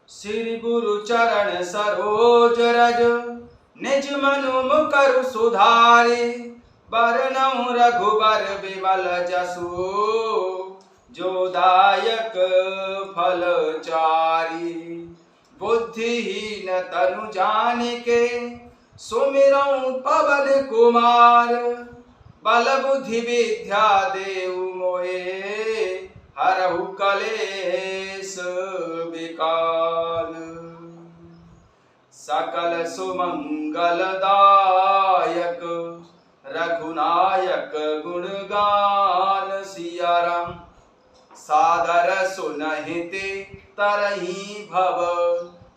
श्री गुरु चरण सरोज रज निज मनु मुकर सुधारे बरनउँ रघुबर विमल जसु जो दायक फल चारि। बुद्धिहीन तनु जानिके सुमिरउँ पवन कुमार बल बुद्धि विद्या देउ मोए हरहु कलेश विकार। सकल सुमंगल दायक रघुनायक गुणगान सिया राम। सादर सुनहिते तरही भव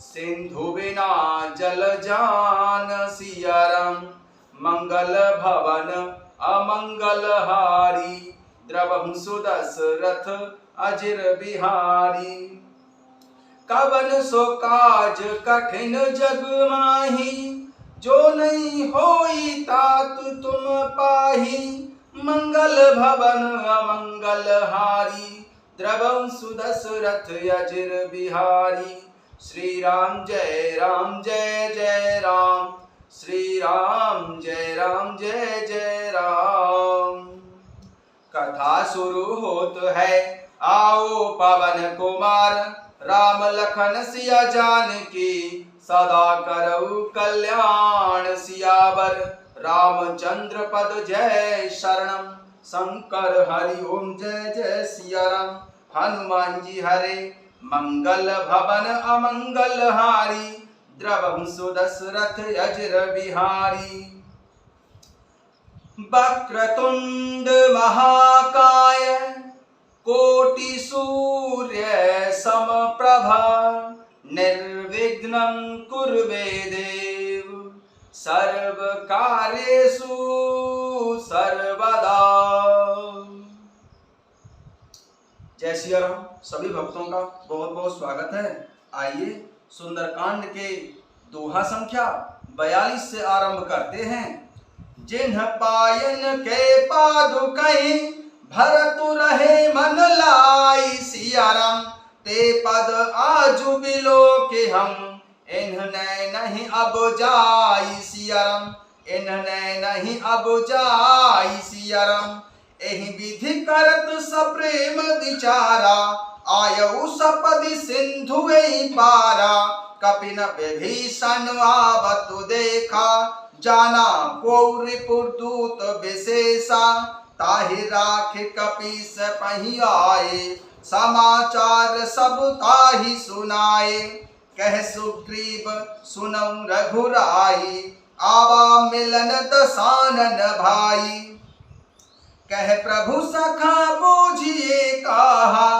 सिंधु बिना जल जान सिया राम। मंगल भवन अमंगल हारी द्रवहु सुदशरथ अजिर बिहारी। कवन सो काज कठिन जग माही जो नहीं होई तात तुम पाही। मंगल भवन अमंगल हारी द्रवहु सुदशरथ अजिर बिहारी। श्री राम जय जय राम। श्री राम जय जय राम। कथा शुरू होत है आओ पवन कुमार। राम लखन सिया जानकी सदा करऊ कल्याण सियावर। रामचंद्र पद जय शरणम शंकर हरि ओम जय जय सिया राम। हनुमान जी हरे मंगल भवन अमंगल हारी द्रवहु सुदशरथ अजिर बिहारी। वक्रतुंड महाकाय कोटि सूर्य समप्रभा निर्विघ्नं कुर्वे देव सर्व कार्येषु सर्वदा। जय सिया राम। सभी भक्तों का बहुत बहुत स्वागत है। आइए सुंदरकांड के दोहा संख्या 42 से आरंभ करते हैं। जिन्ह पायन के पादुकहि भरतु रहे मन लाई सिया राम। ते पद आजु बिलो के हम इन्हने नहीं अब जाई सिया राम। इन्हने नहीं अब जाई सिया राम। एहि विधि करत सप्रेम विचारा आयऊ सपदि सिंधु पारा। कपिन विभीषण आवतु देखा जाना को रिपुर दूत विशेषा। ताहि राख कपीस पहि आए समाचार सब ताहि सुनाए। कह सुग्रीव सुनऊ रघुराई आवा मिलन दसानन भाई। कह प्रभु सखा बूझिए कहा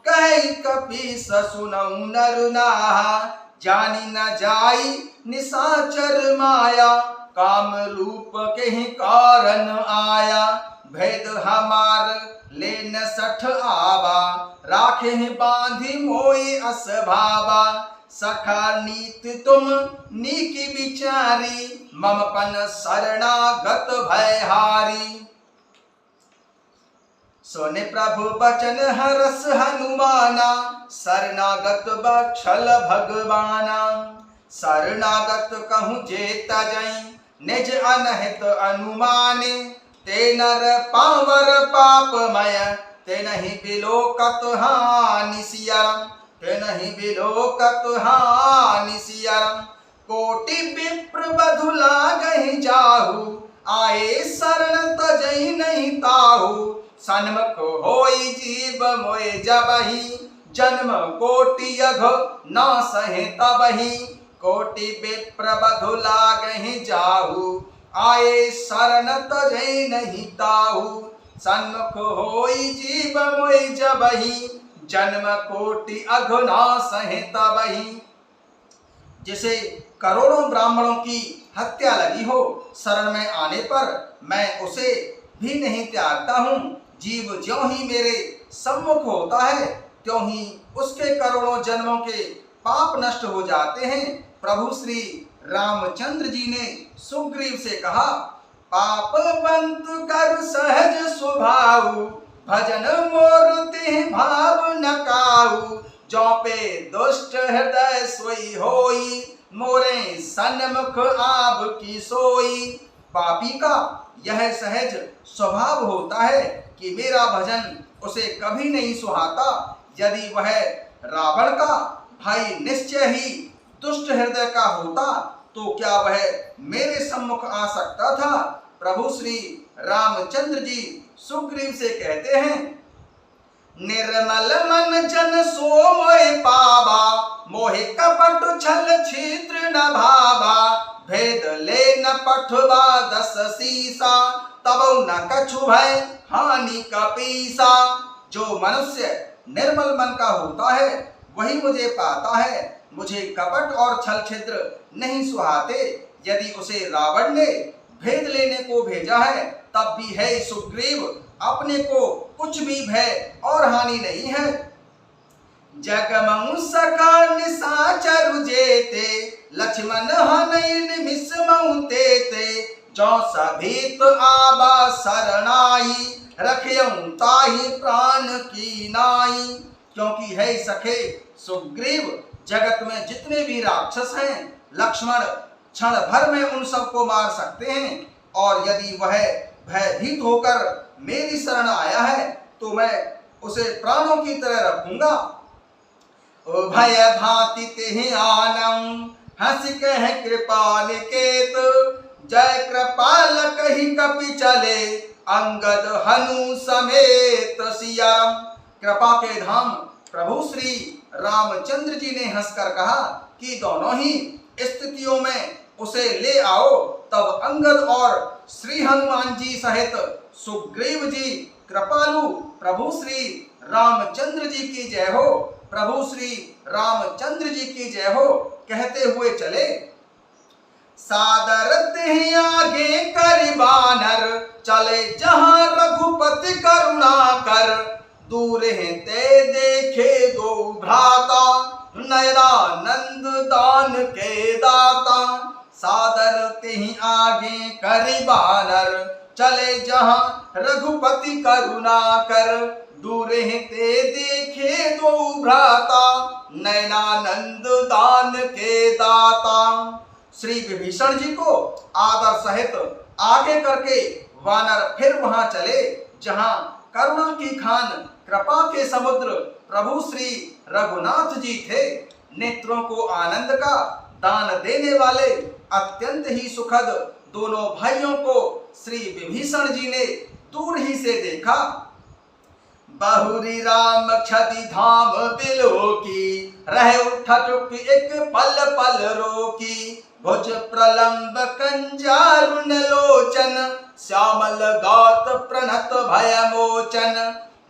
कह कपीस सुनऊ नर नाहा। जानी न जाई निशाचर माया काम रूप के कारण आया। भेद हमार ले न सठ आवा राखे बांधी मोई अस भावा। सखा नीत तुम नीकी विचारी मम पन शरणागत भयहारी। सोने प्रभु बचन हरस हनुमाना शरणागत बक्षल भगवाना। शरणागत कहूँ जेता जई निज अनहित अनुमाने। ते नर पावर पापमय ते नहीं बिलोकत हानि सिया राम। ते नहीं बिलोकत हानि सिया राम। कोटि विप्र बधु लागहि जाहु आए शरण तजहि नहीं ताहु। सन्मुख होई जीव मोए जबहि जन्म कोटि अघ न सहे तबहि। कोटि विप्र बधु लागहि जाहु आए शरण तजहि नहीं ताहु। सन्मुख होई जीव मोए जबहि जन्म कोटि अघ न सहे तबहि। जिसे करोड़ों ब्राह्मणों की हत्या लगी हो शरण में आने पर मैं उसे भी नहीं त्यागता हूँ। जीव ज्यों ही मेरे सम्मुख होता है त्यों ही उसके करोड़ों जन्मों के पाप नष्ट हो जाते हैं। प्रभु श्री रामचंद्र जी ने सुग्रीव से कहा पाप बंत कर सहज स्वभाव भजन मोर ते भाव न काहू। जौपे दुष्ट हृदय सोई होई, मोरे सन्मुख आब की सोई। पापी का यह सहज स्वभाव होता है कि मेरा भजन उसे कभी नहीं सुहाता। यदि वह रावण का भाई निश्चय ही दुष्ट हृदय का होता तो क्या वह मेरे सम्मुख आ सकता था। प्रभु श्री रामचंद्र जी सुग्रीव से कहते हैं, निर्मल मन जन सो मोहि पावा, मोहि कपट छल छिद्र न भावा। भेद ले न पठवा दस सीसा, तब न कछु भय हानि कपीसा। जो मनुष्य निर्मल मन का होता है वही मुझे पाता है, मुझे कपट और छल छिद्र नहीं सुहाते। यदि उसे रावण ने भेद लेने को भेजा है तब भी है सुग्रीव, अपने को कुछ भी भय और हानि नहीं है। जगमऊ सका निशाचरु जेते, लक्ष्मण हनई निमिष मऊ तेते। जो सभीत आबा शरणाई, रखियऊ ताहि प्राण की नाई। क्योंकि है सखे सुग्रीव, जगत में जितने भी राक्षस हैं लक्ष्मण क्षण भर में उन सबको मार सकते हैं, और यदि वह भयभीत होकर मेरी शरण आया है तो मैं उसे प्राणों की तरह रखूंगा। भय भांति तेहि आनम, हंस कह कृपाल केत। जय कृपाल कही कपि चले, अंगद हनु समेत सियाम। कृपा के धाम प्रभु श्री रामचंद्र जी ने हंसकर कहा कि दोनों ही स्थितियों में उसे ले आओ। तब अंगद और श्री हनुमान जी सहित सुग्रीव जी, कृपालु प्रभु श्री रामचंद्र जी की जय हो, प्रभु श्री रामचंद्र जी की जय हो कहते हुए चले। सादर तेहि आगे करि बानर, चले जहां रघुपति करुणा कर। दूर ते देखे दो भ्राता, नयनानंद दान के दाता। सादर तेहि आगे करि बानर, चले जहां रघुपति करुणा कर। दूर ते देखे दो भ्राता, नयनानंद दान के दाता। श्री विभीषण जी को आदर सहित आगे करके वानर फिर वहां चले जहां करुणा की खान, कृपा के समुद्र प्रभु श्री रघुनाथ जी थे। नेत्रों को आनंद का दान देने वाले अत्यंत ही सुखद दोनों भाइयों को श्री विभीषण जी ने दूर ही से देखा। बहुरी राम क्षति धाम बिलोकी, रहे उठा चुप एक पल पल रोकी। भुज प्रलंब कंजारुण लोचन, श्यामल गात प्रणत भय मोचन।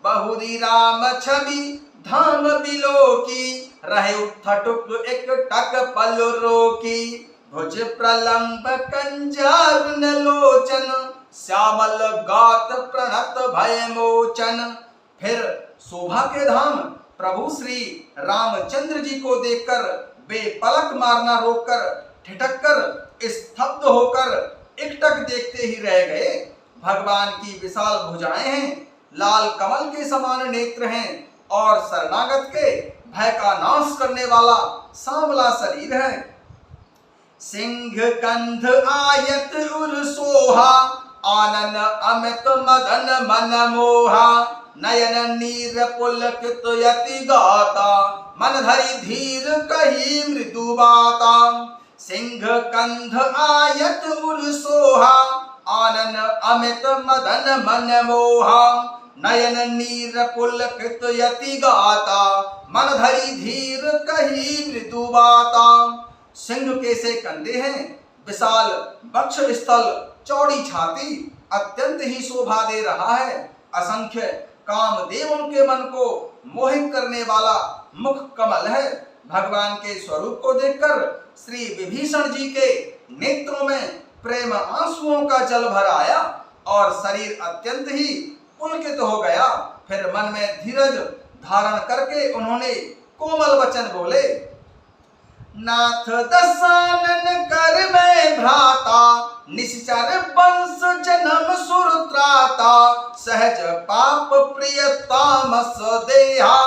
बहुरी राम छवि धाम बिलोकी, रहे उठटुक एक टक पल रोकी। भुज प्रलंब कंजारुण लोचन, श्यामल गात प्रणत भय मोचन। फिर शोभा के धाम प्रभु श्री रामचंद्र जी को देखकर वे पलक मारना रोककर ठिठक कर स्तब्ध होकर एकटक देखते ही रह गए। भगवान की विशाल भुजाएं हैं, लाल कमल के समान नेत्र हैं और शरणागत के भय का नाश करने वाला सांवला शरीर है। सिंह कंध आयत उर सोहा, आनन अमित मदन मन मोहा। नयन नीर पुलकित यति गाता, मन धरि धीर कही मृदु बाता। सिंह कंध आयत उर सोहा, आनन अमित मदन मन मोहा। नयन नीर पुलकित यति गाता, मन धरि धीर कही मृदु बाता। सिंह के से कंधे हैं, विशाल वक्ष स्थल, चौड़ी छाती, अत्यंत ही शोभा दे रहा है। असंख्य कामदेवों के मन को मोहित करने वाला मुख कमल है। भगवान के स्वरूप को देखकर श्री विभीषण जी के नेत्रों में प्रेम आंसुओं का जल भर आया और शरीर अत्यंत ही पुलकित हो गया। फिर मन में धीरज धारण करके उन्होंने कोमल वचन बोले। नाथ दशानन कर में भ्राता, निश्चर वंश जन्म सुर त्राता। सहज पाप प्रिय तामस देहा,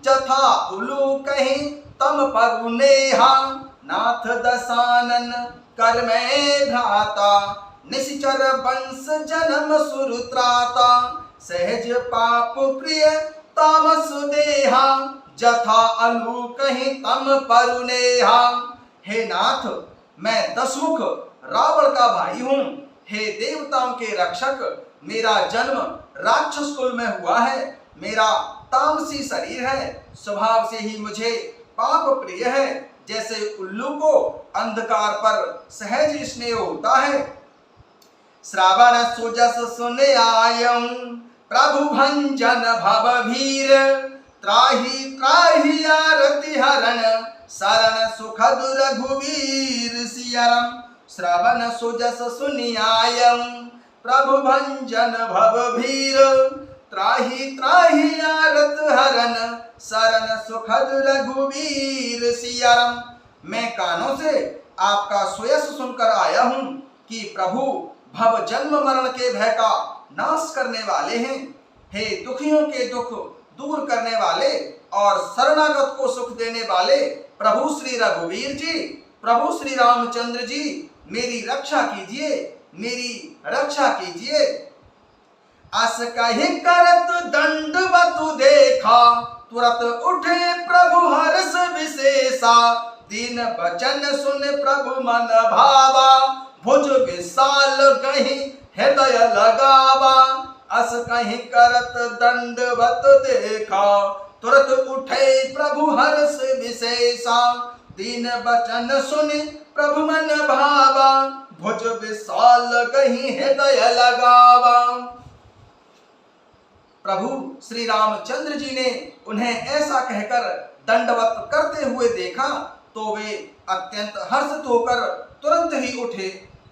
जथा उलू कहीं तम परु नेहा। नाथ दसानन कर में भ्राता, निश्चर वंश जन्म सुर त्राता। सहज पाप प्रिय तामस देहा, जथा अलू कहीं तम परु नेहा। हे नाथ, मैं दसमुख रावण का भाई हूँ। हे देवताओं के रक्षक, मेरा जन्म राक्षस कुल में हुआ है। मेरा तामसी शरीर है, स्वभाव से ही मुझे पाप प्रिय है। जैसे उल्लू को अंधकार पर सहज स्नेह होता है। श्रावण सुजस सुन आयं, प्रभु भंजन भव भीर। त्राहि त्राहि आरति हरण, शरण सुखद रघुवीर सियरम। श्रवण सुजस सुनि आयं, प्रभु भंजन भव भीर। त्राहि त्राहि आरत हरण, शरण सुखद रघुवीर सियरम। मैं कानों से आपका सुयस सुनकर आया हूँ कि प्रभु भव जन्म मरण के भय का नाश करने वाले हैं। हे दुखियों के दुख दूर करने वाले और शरणागत को सुख देने वाले प्रभु श्री रघुवीर जी, प्रभु श्री रामचंद्र जी, मेरी रक्षा कीजिए, मेरी रक्षा कीजिए। अस कहि करत दंडवतु देखा, तुरत उठे प्रभु हर्ष विशेषा। दीन वचन सुन प्रभु मन भावा, भुज विशाल कहीं हृदय लगावा। अस कहीं करत दंडवत देखा, तुरत उठे प्रभु हर्ष विशेषा। दीन वचन सुन प्रभु मन भावा, भुज विशाल कहीं हृदय लगावा। प्रभु श्री रामचंद्र जी ने उन्हें ऐसा कहकर दंडवत करते हुए देखा तो वे अत्यंत हर्षित होकर तुरंत ही उठे।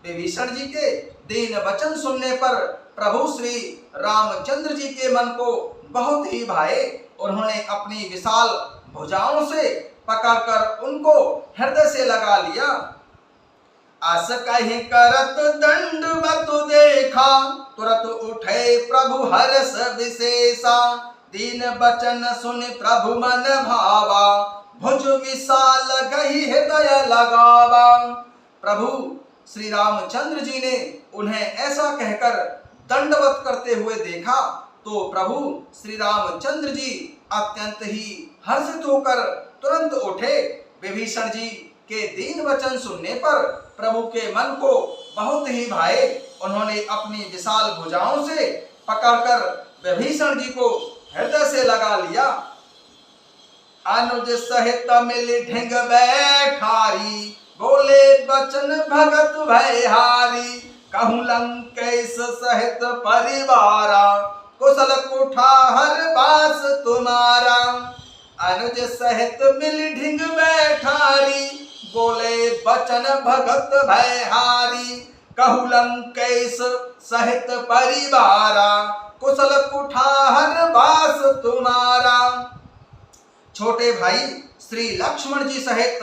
विभीषण जी के दीन वचन सुनने पर प्रभु श्री रामचंद्र जी के मन को बहुत ही भाए। उन्होंने अपनी विशाल भुजाओं से पकड़कर उनको हृदय से लगा लिया। अस कहीं करत दंडवत देखा, तुरत उठे प्रभु हर्ष विशेषा। दीन वचन सुन प्रभु मन भावा, भुज विशाल गही हृदय लगावा। प्रभु श्री रामचंद्र जी ने उन्हें ऐसा कहकर दंडवत करते हुए देखा तो प्रभु श्री रामचंद्र जी अत्यंत ही हर्षित होकर तुरंत उठे। विभीषण जी के दीन वचन सुनने पर प्रभु के मन को बहुत ही भाए। उन्होंने अपनी विशाल भुजाओं से पकड़कर विभीषण जी को हृदय से लगा लिया। अनुज सहित मिल ढिंग बैठारी, बोले बचन भगत भयहारी। कहूँ लंकेश सहित परिवारा, कुशल कुठार बास तुम्हारा। अनुज सहित मिल ढिंग बैठारी, बोले बचन भगत भयहारी। कहूँ लंकेश सहित परिवारा, कुशल कुठार बास तुम्हारा। छोटे भाई श्री लक्ष्मण जी सहित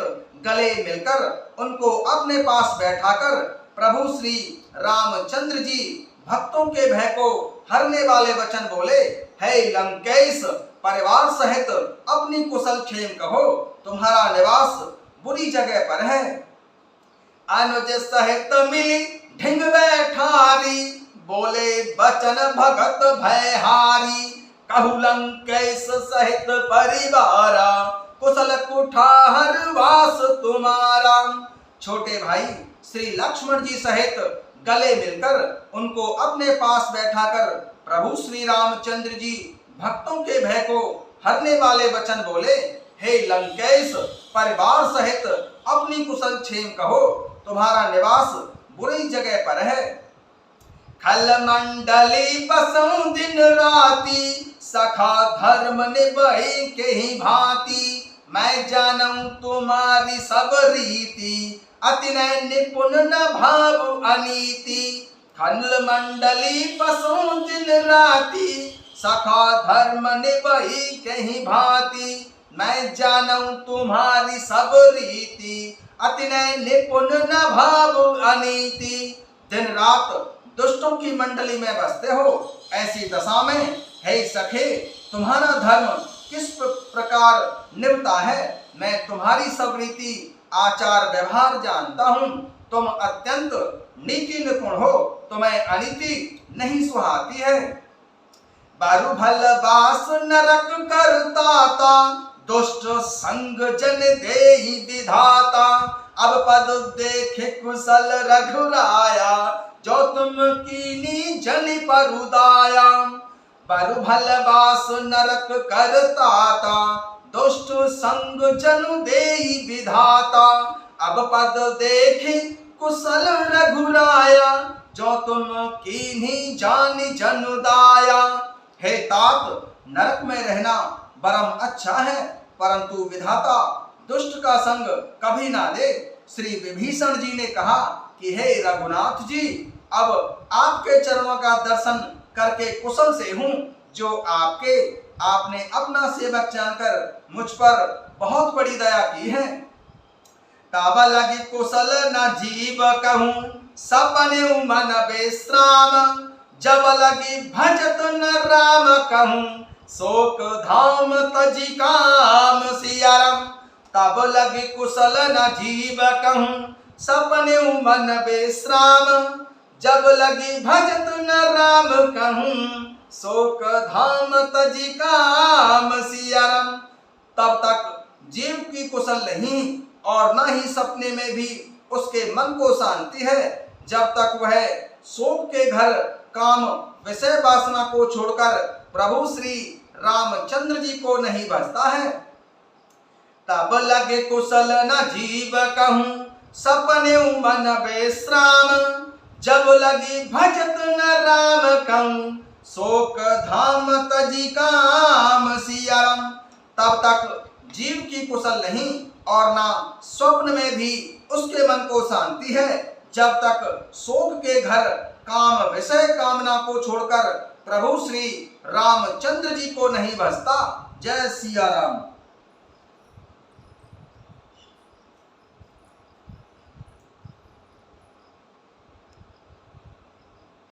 गले मिलकर उनको अपने पास बैठाकर प्रभु श्री रामचंद्र जी भक्तों के भय को हरने वाले वचन बोले। हे लंकेश, परिवार सहित अपनी कुशल क्षेम कहो, तुम्हारा निवास बुरी जगह पर है। अनुज सहित मिली ढिंग बैठारी, बोले बचन भगत भयहारी। कहूँ लंकेश सहित परिवारा, कुशल कुठार वास तुम्हारा। छोटे भाई श्री लक्ष्मण जी सहित गले मिलकर उनको अपने पास बैठाकर प्रभु श्री रामचंद्र जी भक्तों के भय को हरने वाले वचन बोले। हे लंकेश, परिवार सहित अपनी कुशल क्षेम कहो, तुम्हारा निवास बुरी जगह पर है। खल मंडली बसऊं दिन राती, सखा धर्म निभई के ही भांति। मैं जानूं तुम्हारी सब रीति, अति निपुण न भाव अनीति। खल मंडली बसऊं दिन राती, सखा धर्म निभई के ही भांति। मैं जानूं तुम्हारी सब रीति, अति निपुण न भाव अनीति। दिन रात दुष्टों की मंडली में बसते हो, ऐसी दशा में हे सखे, तुम्हारा धर्म किस प्रकार निभता है। मैं तुम्हारी सब रीति आचार व्यवहार जानता हूँ। तुम अत्यंत नीति निपुण हो, तुम्हें अनीति नहीं सुहाती है। बारु भल बास नरक करताता, दुष्ट संग जन देहि विधाता। अब पद देखे कुशल रघुराया, जो तुम कीनी जन परुदाया। बारु भल बास नरक करताता, दुष्ट संग जनु देहि विधाता। अब पद देखे कुशल रघुराया, जो तुम कीन्ही जानि जनुदाया। हे तात, नरक में रहना परम अच्छा है, परंतु विधाता दुष्ट का संग कभी ना ले। श्री विभीषण जी ने कहा कि हे रघुनाथ जी, अब आपके चरणों का दर्शन करके कुशल से हूँ, जो आपने अपना सेवक जानकर मुझ पर बहुत बड़ी दया की है। तब लगी कुशल न जीव कहूँ, सपने मन विश्राम। जब लगी भजत न राम कहूँ, शोक धाम तजी काम सियाराम। तब लगी कुशल न जीव कहूँ, सपने मन विश्राम। जब लगी भजत न राम कहूँ, शोक धाम तजी काम सियाराम। तब तक जीव की कुशल नहीं और न ही सपने में भी उसके मन को शांति है, जब तक वह शोक के घर काम विषय वासना को छोड़कर प्रभु श्री रामचंद्र जी को नहीं भजता है। तब लगे कुशल न जीव कहूँ, सपने मन विश्राम। जब लगी भजत न राम कहूँ, शोक धाम तजी काम सियाराम। तब तक जीव की कुशल नहीं और ना स्वप्न में भी उसके मन को शांति है, जब तक शोक के घर काम विषय कामना को छोड़कर प्रभु श्री रामचंद्र जी को नहीं भजता। जय सिया राम।